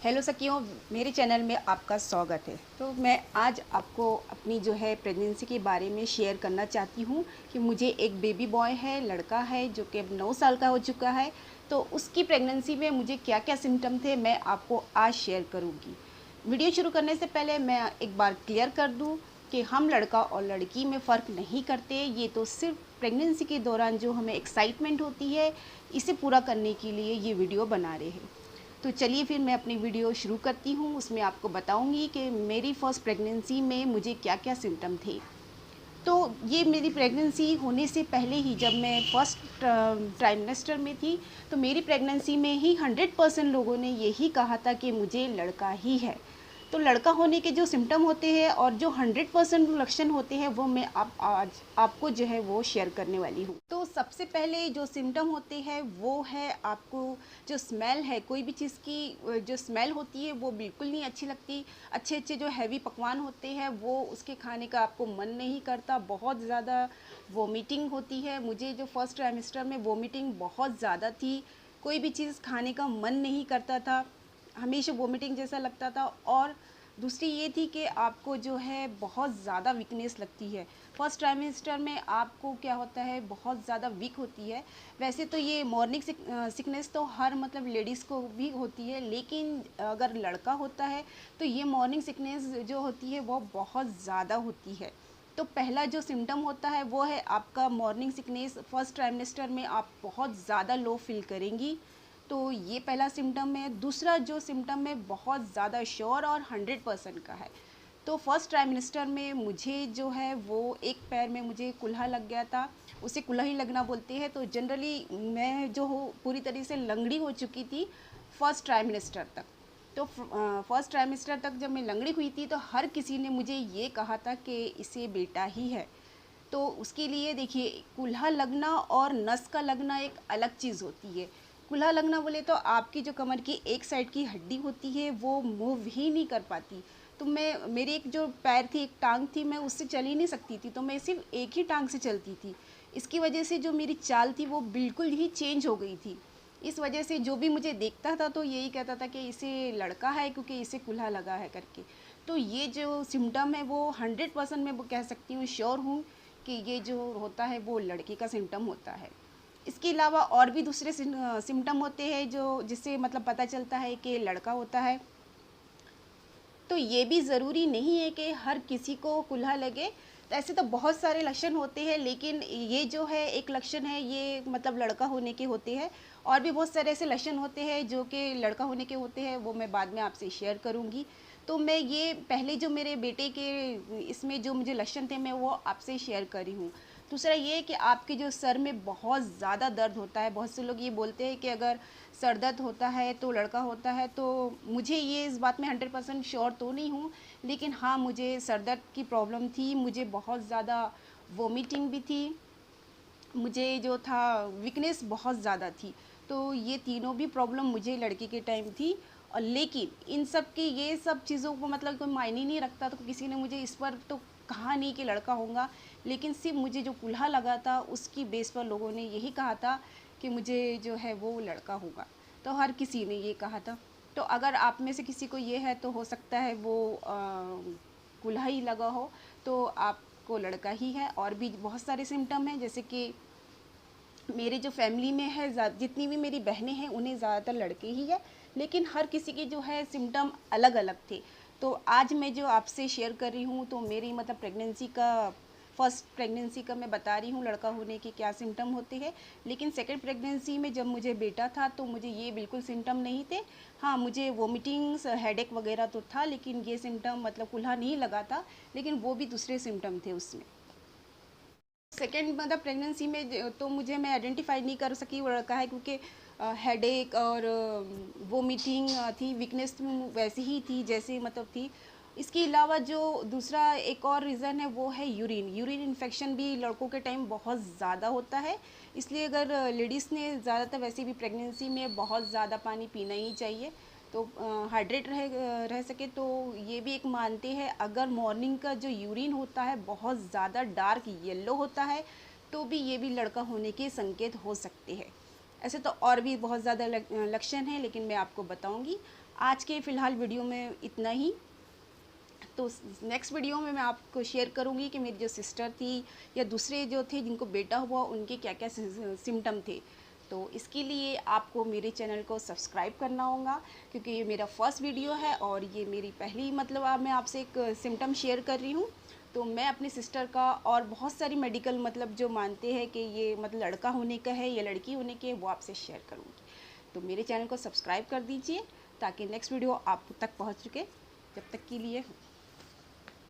Hello सखियों, मेरे channel में आपका स्वागत है। तो मैं आज आपको अपनी जो है प्रेगनेंसी के बारे में शेयर करना चाहती हूँ कि मुझे एक बेबी बॉय है, लड़का है जो कि अब 9 साल का हो चुका है। तो उसकी प्रेगनेंसी में मुझे क्या क्या सिम्टम थे मैं आपको आज शेयर करूँगी। वीडियो शुरू करने से पहले मैं एक बार क्लियर कर दूँ कि हम लड़का और लड़की में फ़र्क नहीं करते। ये तो सिर्फ प्रेगनेंसी के दौरान जो हमें एक्साइटमेंट होती है, इसे पूरा करने के लिए ये वीडियो बना रहे हैं। तो चलिए फिर मैं अपनी वीडियो शुरू करती हूँ। उसमें आपको बताऊँगी कि मेरी फ़र्स्ट प्रेगनेंसी में मुझे क्या क्या सिम्टम थे। तो ये मेरी प्रेगनेंसी होने से पहले ही, जब मैं फर्स्ट ट्राइमेस्टर में थी, तो मेरी प्रेगनेंसी में ही 100% लोगों ने यही कहा था कि मुझे लड़का ही है। तो लड़का होने के जो सिम्टम होते हैं और जो 100% लक्षण होते हैं वो मैं आज आपको जो है वो शेयर करने वाली हूँ। तो सबसे पहले जो सिम्टम होते हैं वो है आपको जो स्मेल है, कोई भी चीज़ की जो स्मेल होती है वो बिल्कुल नहीं अच्छी लगती। अच्छे अच्छे जो हैवी पकवान होते हैं वो उसके खाने का आपको मन नहीं करता। बहुत ज़्यादा वोमिटिंग होती है। मुझे जो फर्स्ट ट्राइमेस्टर में वोमिटिंग बहुत ज़्यादा थी। कोई भी चीज़ खाने का मन नहीं करता था, हमेशा वोमिटिंग जैसा लगता था। और दूसरी ये थी कि आपको जो है बहुत ज़्यादा वीकनेस लगती है। फर्स्ट ट्राइमेस्टर में आपको क्या होता है, बहुत ज़्यादा वीक होती है। वैसे तो ये मॉर्निंग सिकनेस तो हर मतलब लेडीज़ को भी होती है, लेकिन अगर लड़का होता है तो ये मॉर्निंग सिकनेस जो होती है वो बहुत ज़्यादा होती है। तो पहला जो सिम्टम होता है वो है आपका मॉर्निंग सिकनेस। फर्स्ट ट्राइमेस्टर में आप बहुत ज़्यादा लो फील करेंगी। तो ये पहला सिम्टम है। दूसरा जो सिम्टम है बहुत ज़्यादा श्योर और 100% का है। तो फर्स्ट ट्राइमेस्टर में मुझे जो है वो एक पैर में मुझे कुल्हा लग गया था। उसे कुल्हा ही लगना बोलते हैं। तो जनरली मैं जो हो पूरी तरीके से लंगड़ी हो चुकी थी फर्स्ट ट्राइमेस्टर तक। तो फर्स्ट ट्राइमेस्टर तक जब मैं लंगड़ी हुई थी तो हर किसी ने मुझे ये कहा था कि इसे बेटा ही है। तो उसके लिए देखिए, कुल्हा लगना और नस का लगना एक अलग चीज़ होती है। कुल्हा लगना बोले तो आपकी जो कमर की एक साइड की हड्डी होती है वो मूव ही नहीं कर पाती। तो मैं, मेरी एक जो पैर थी, एक टांग थी, मैं उससे चल ही नहीं सकती थी। तो मैं सिर्फ एक ही टांग से चलती थी। इसकी वजह से जो मेरी चाल थी वो बिल्कुल ही चेंज हो गई थी। इस वजह से जो भी मुझे देखता था तो यही कहता था कि इसे लड़का है क्योंकि इसे कुल्हा लगा है करके। तो ये जो सिम्टम है वो 100% मैं वो कह सकती हूँ, श्योर हूँ कि ये जो होता है वो लड़के का सिम्टम होता है। इसके अलावा और भी दूसरे सिम्टम होते हैं जो जिससे मतलब पता चलता है कि लड़का होता है। तो ये भी ज़रूरी नहीं है कि हर किसी को कुल्हा लगे। तो ऐसे तो बहुत सारे लक्षण होते हैं, लेकिन ये जो है एक लक्षण है, ये मतलब लड़का होने के होते हैं। और भी बहुत सारे ऐसे लक्षण होते हैं जो कि लड़का होने के होते हैं, वो मैं बाद में आपसे शेयर करूँगी। तो मैं ये पहले जो मेरे बेटे के इसमें जो मुझे लक्षण थे मैं वो आपसे शेयर करी हूँ। दूसरा ये कि आपके जो सर में बहुत ज़्यादा दर्द होता है। बहुत से लोग ये बोलते हैं कि अगर सर दर्द होता है तो लड़का होता है। तो मुझे ये इस बात में 100% श्योर तो नहीं हूँ, लेकिन हाँ, मुझे सर दर्द की प्रॉब्लम थी। मुझे बहुत ज़्यादा वोमिटिंग भी थी। मुझे जो था वीकनेस बहुत ज़्यादा थी। तो ये तीनों भी प्रॉब्लम मुझे लड़के के टाइम थी। और लेकिन इन सब की, ये सब चीज़ों को मतलब कोई मायने नहीं रखता। तो किसी ने मुझे इस पर तो कहा नहीं कि लड़का होगा, लेकिन सिर्फ मुझे जो कुल्हा लगा था उसकी बेस पर लोगों ने यही कहा था कि मुझे जो है वो लड़का होगा। तो हर किसी ने ये कहा था। तो अगर आप में से किसी को ये है तो हो सकता है वो कुल्हा ही लगा हो, तो आपको लड़का ही है। और भी बहुत सारे सिम्टम हैं, जैसे कि मेरे जो फैमिली में है, जितनी भी मेरी बहनें हैं उन्हें ज़्यादातर लड़के ही है, लेकिन हर किसी के जो है सिम्टम अलग अलग थे। तो आज मैं जो आपसे शेयर कर रही हूँ तो मेरी मतलब प्रेगनेंसी का, फर्स्ट प्रेगनेंसी का मैं बता रही हूँ लड़का होने के क्या सिम्टम होते हैं। लेकिन सेकंड प्रेगनेंसी में जब मुझे बेटा था तो मुझे ये बिल्कुल सिम्टम नहीं थे। हाँ, मुझे वोमिटिंग्स, हेडेक वगैरह तो था, लेकिन ये सिम्टम मतलब कुल्हा नहीं लगा था, लेकिन वो भी दूसरे सिम्टम थे उसमें। सेकेंड मतलब प्रेगनेंसी में तो मुझे, मैं आइडेंटिफाई नहीं कर सकी वो लड़का है, क्योंकि हेडेक और वोमिटिंग थी। वीकनेस वैसी ही थी जैसे मतलब थी। इसके अलावा जो दूसरा एक और रीज़न है वो है यूरिन। यूरिन इन्फेक्शन भी लड़कों के टाइम बहुत ज़्यादा होता है। इसलिए अगर लेडीज़ ने ज़्यादातर वैसे भी प्रेगनेंसी में बहुत ज़्यादा पानी पीना ही चाहिए। तो हाइड्रेट रह सके। तो ये भी एक मानते हैं, अगर मॉर्निंग का जो यूरिन होता है बहुत ज़्यादा डार्क येलो होता है तो भी ये भी लड़का होने के संकेत हो सकते हैं। ऐसे तो और भी बहुत ज़्यादा लक्षण हैं, लेकिन मैं आपको बताऊंगी। आज के फ़िलहाल वीडियो में इतना ही। तो नेक्स्ट वीडियो में मैं आपको शेयर करूंगी कि मेरी जो सिस्टर थी या दूसरे जो थे जिनको बेटा हुआ उनके क्या क्या सिम्टम थे। तो इसके लिए आपको मेरे चैनल को सब्सक्राइब करना होगा, क्योंकि ये मेरा फर्स्ट वीडियो है और ये मेरी पहली मैं आपसे एक सिम्टम शेयर कर रही हूँ। तो मैं अपनी सिस्टर का और बहुत सारी मेडिकल जो मानते हैं कि ये लड़का होने का है या लड़की होने के, वो आपसे शेयर करूँगी। तो मेरे चैनल को सब्सक्राइब कर दीजिए ताकि नेक्स्ट वीडियो आप तक पहुँच चुके। जब तक के लिए